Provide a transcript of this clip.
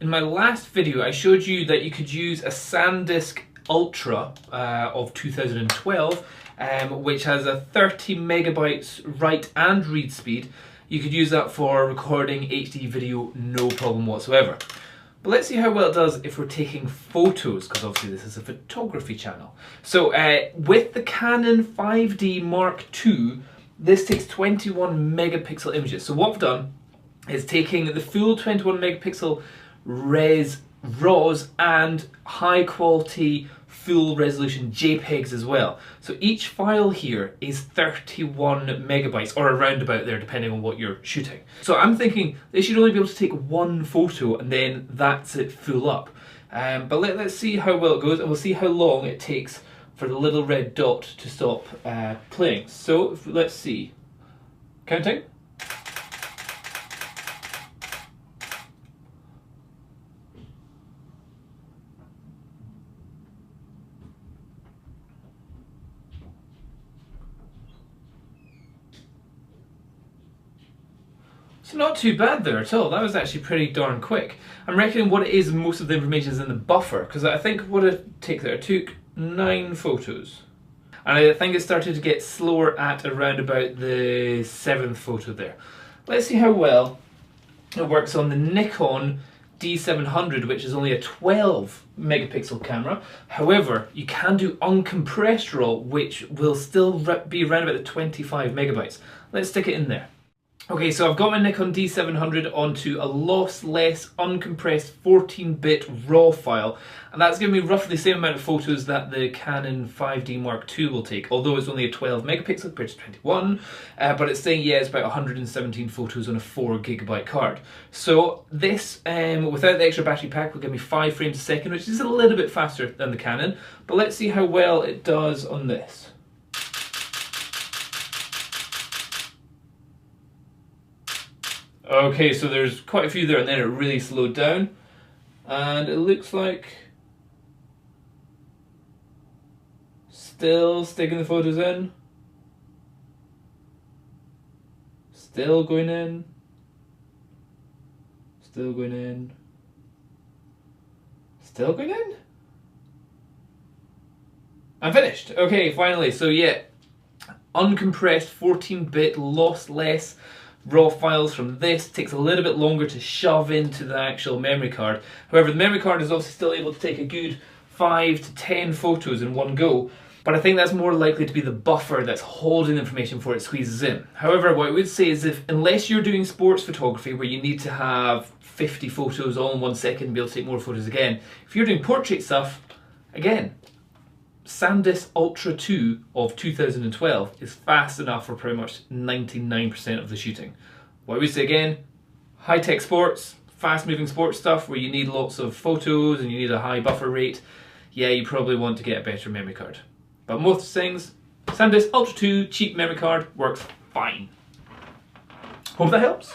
in my last video I showed you that you could use a Sandisk Ultra of 2012, which has a 30 megabytes write and read speed. You could use that for recording HD video, no problem whatsoever. But let's see how well it does if we're taking photos, because obviously this is a photography channel. So with the Canon 5D Mark II, this takes 21 megapixel images. So what I've done is taking the full 21 megapixel RAWs and high quality full resolution JPEGs as well. So each file here is 31 megabytes, or around about there depending on what you're shooting. So I'm thinking they should only be able to take one photo and then that's it full up. But let's see how well it goes, and we'll see how long it takes for the little red dot to stop playing. So let's see. Counting. So not too bad there at all. That was actually pretty darn quick. I'm reckoning what it is, most of the information is in the buffer, because I think what it took there, it took 9 photos. And I think it started to get slower at around about the 7th photo there. Let's see how well it works on the Nikon d700, which is only a 12 megapixel camera. However, you can do uncompressed RAW, which will still be around about the 25 megabytes. Let's stick it in there. Okay, so I've got my Nikon D700 onto a lossless, uncompressed 14-bit RAW file, and that's giving me roughly the same amount of photos that the Canon 5D Mark II will take, although it's only a 12 megapixel compared to 21, but it's saying, yeah, it's about 117 photos on a 4 gigabyte card. So this, without the extra battery pack, will give me 5 frames a second, which is a little bit faster than the Canon, but let's see how well it does on this. Okay, so there's quite a few there, and then it really slowed down, and it looks like still sticking the photos in, still going in, still going in, still going in. I'm finished. Okay, finally. So yeah, uncompressed 14-bit lossless RAW files from this. Takes a little bit longer to shove into the actual memory card. However, the memory card is obviously still able to take a good 5 to 10 photos in one go, but I think that's more likely to be the buffer that's holding the information before it squeezes in. However, what I would say is, unless you're doing sports photography where you need to have 50 photos all in 1 second and be able to take more photos again, if you're doing portrait stuff, again, Sandisk Ultra 2 of 2012 is fast enough for pretty much 99% of the shooting. What I would say again, high-tech sports, fast-moving sports stuff where you need lots of photos and you need a high buffer rate, yeah, you probably want to get a better memory card. But most things, Sandisk Ultra 2 cheap memory card works fine. Hope that helps.